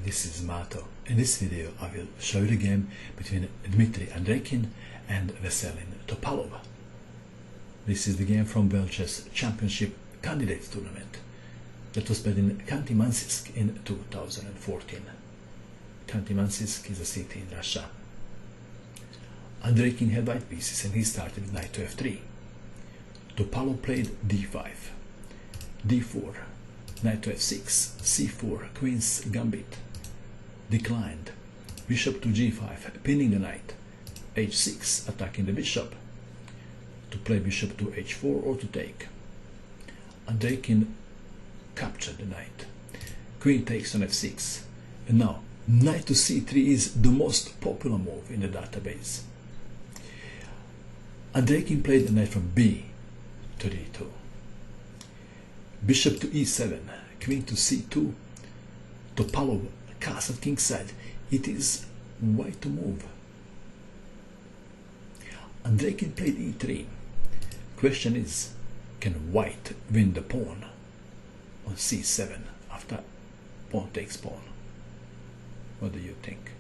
this is Mato. In this video I will show you the game between Dmitry Andreikin and Veselin Topalov. This is the game from World Chess Championship Candidates Tournament that was played in Khanty-Mansiysk in 2014. Khanty-Mansiysk is a city in Russia. Andreikin had white pieces and he started with knight to f3. Topalov played d5, d4, knight to f6, c4, queen's gambit, declined, bishop to g5, pinning the knight, h6, attacking the bishop, to play bishop to h4 or to take. Andreikin captured the knight, queen takes on f6, and now knight to c3 is the most popular move in the database. Andreikin played the knight from b to d2. Bishop to e7, queen to c2, Topalov castle kingside. It is white to move. Andreikin played e3. Question is, can white win the pawn on c7 after pawn takes pawn? What do you think?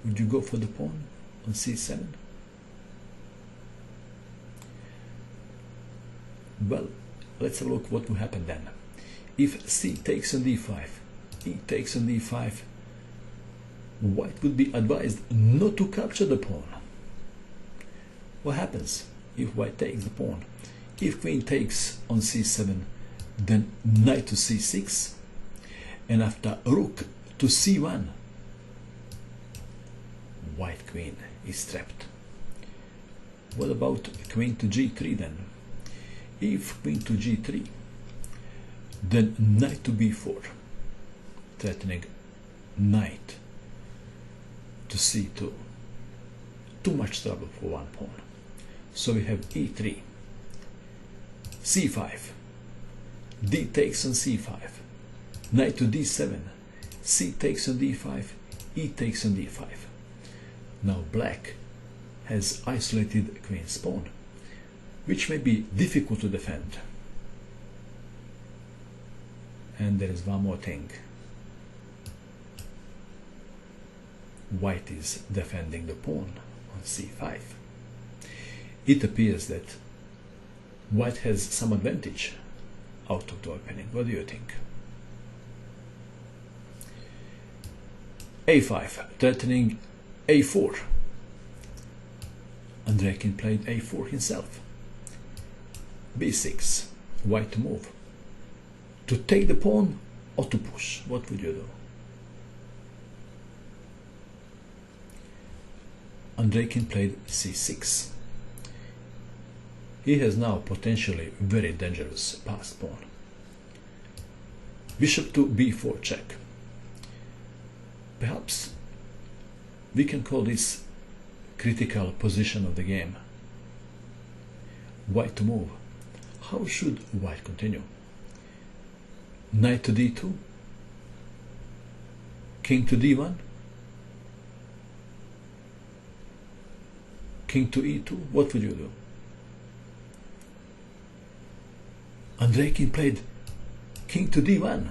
Would you go for the pawn on c7? Well, let's have a look what will happen then. If c takes on d5, e takes on d5, white would be advised not to capture the pawn. What happens if white takes the pawn? If queen takes on c7, then knight to c6, and after rook to c1, white queen is trapped. What about queen to g3 then? If queen to g3, then knight to b4, threatening knight to c2. Too much trouble for one pawn. So we have e3, c5, d takes on c5, knight to d7, c takes on d5, e takes on d5. Now black has isolated queen's pawn, which may be difficult to defend. And there is one more thing. White is defending the pawn on c5. It appears that white has some advantage out of the opening. What do you think? a5, threatening a4. Andreikin played a4 himself. b6, white to move. To take the pawn or to push? What would you do? Andreikin played c6. He has now potentially very dangerous passed pawn. Bishop to b4 check. Perhaps we can call this critical position of the game. White to move. How should white continue? Knight to d2, king to d1, king to e2. What would you do? Andreikin played king to d1.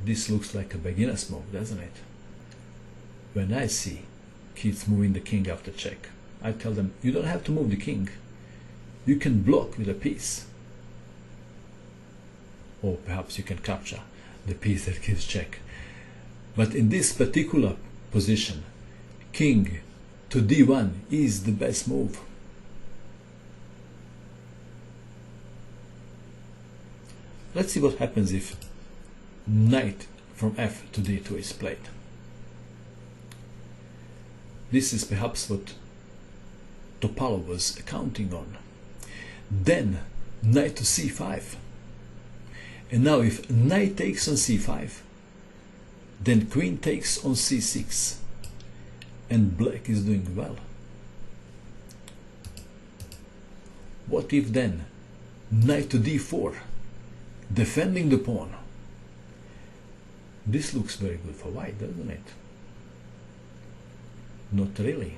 This looks like a beginner's move, doesn't it? When I see kids moving the king after check, I tell them, you don't have to move the king. You can block with a piece. Or perhaps you can capture the piece that gives check. But in this particular position, king to d1 is the best move. Let's see what happens if knight from f to d2 is played. This is perhaps what Topalov was counting on. Then knight to c5. And now if knight takes on c5, then queen takes on c6, and black is doing well. What if then knight to d4, defending the pawn? This looks very good for white, doesn't it? Not really.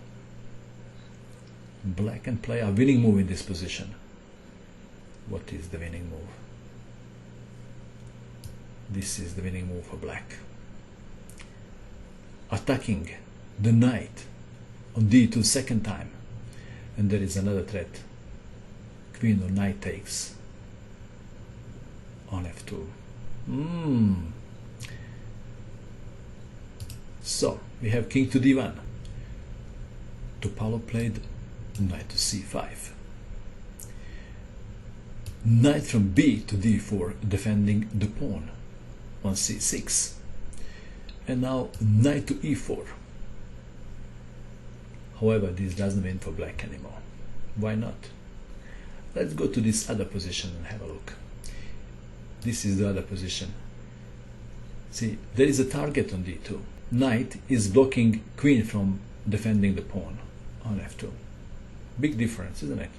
Black can play a winning move in this position. What is the winning move? This is the winning move for black. Attacking the knight on d2 second time, and there is another threat. Queen or knight takes on f2. So we have king to d1. Topalov played knight to c5. Knight from b to d4, defending the pawn on c6. And now knight to e4. However, this doesn't win for black anymore. Why not? Let's go to this other position and have a look. This is the other position. See, there is a target on d2. Knight is blocking queen from defending the pawn on f2. Big difference, isn't it?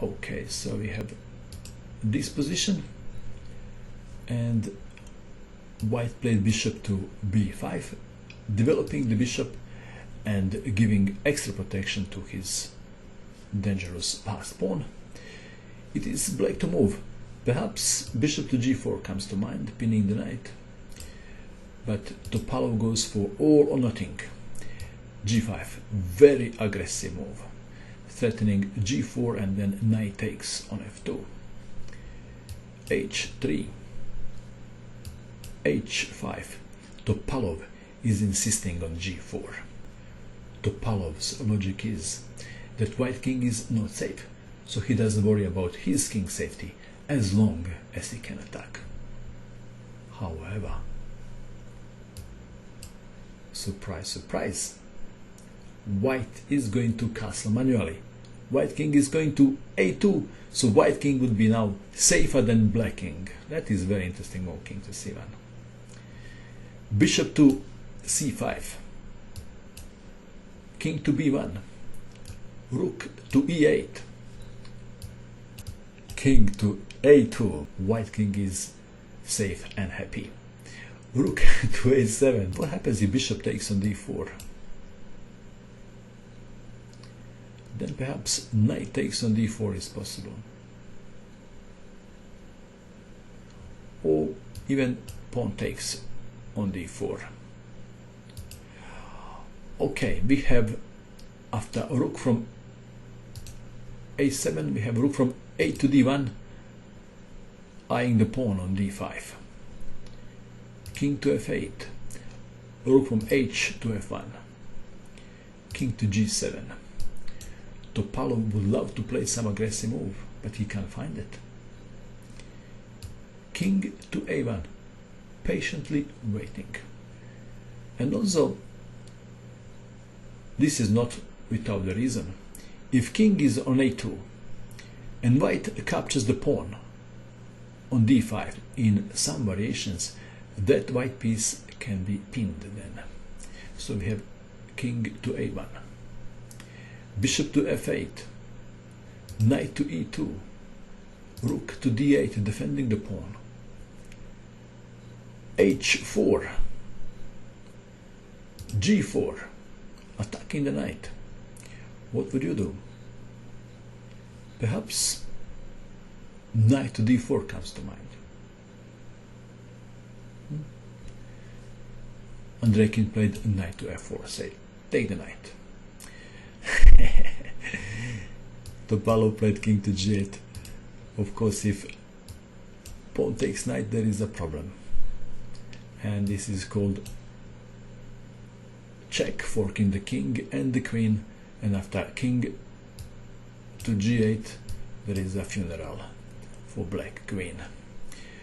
Okay, so we have this position, and white played bishop to b5, developing the bishop and giving extra protection to his dangerous passed pawn. It is black to move. Perhaps bishop to g4 comes to mind, pinning the knight. But Topalov goes for all or nothing. g5, very aggressive move, threatening g4, and then knight takes on f2. h3, h5. Topalov is insisting on g4. Topalov's logic is that white king is not safe, so he doesn't worry about his king's safety as long as he can attack. However, surprise, surprise, white is going to castle manually. White king is going to a2, so white king would be now safer than black king. That is very interesting move, king to c1. Bishop to c5, king to b1, rook to e8, king to a2. White king is safe and happy. Rook to a7. What happens if bishop takes on d4? Then perhaps knight takes on d4 is possible. Or even pawn takes on d4. Okay, we have, after rook from a7, we have rook from a to d1, eyeing the pawn on d5. King to f8, rook from h to f1, king to g7. Topalov would love to play some aggressive move, but he can't find it. King to a1, patiently waiting. And also, this is not without the reason. If king is on a2 and white captures the pawn on d5, in some variations that white piece can be pinned then. So we have king to a1, bishop to f8, knight to e2, rook to d8, defending the pawn, h4, g4, attacking the knight. What would you do? Perhaps knight to d4 comes to mind. Andreikin played knight to f4, say, take the knight. Topalov played king to g8. Of course, if pawn takes knight, there is a problem. And this is called check, forking the king and the queen, and after king to g8, there is a funeral for black queen.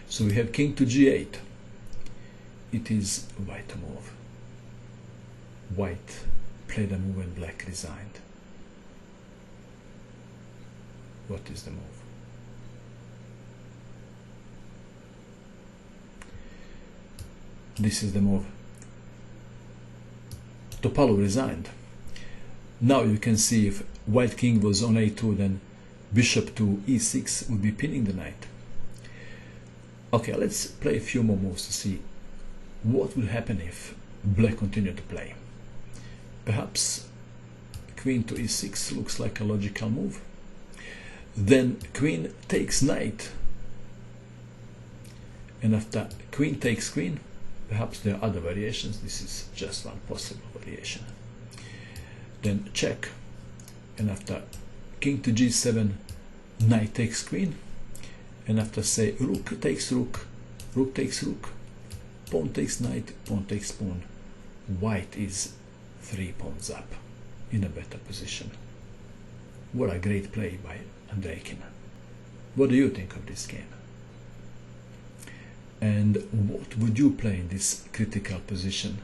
So we have king to g8. It is white to move. White played a move and black resigned. What is the move? This is the move. Topalov resigned. Now you can see if white king was on a2, then bishop to e6 would be pinning the knight. Okay, let's play a few more moves to see what will happen if black continued to play. Perhaps queen to e6 looks like a logical move. Then queen takes knight, and after queen takes queen, perhaps there are other variations, this is just one possible variation. Then check, and after king to g7, knight takes queen, and after say rook takes rook, rook takes rook, pawn takes knight, pawn takes pawn, white is 3 pawns up in a better position. What a great play by Andreikin. What do you think of this game? And what would you play in this critical position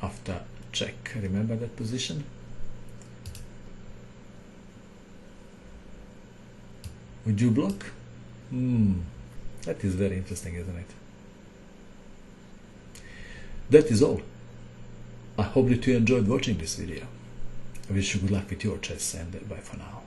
after check? Remember that position? Would you block? That is very interesting, isn't it? That is all. I hope that you enjoyed watching this video. I wish you good luck with your chess, and bye for now.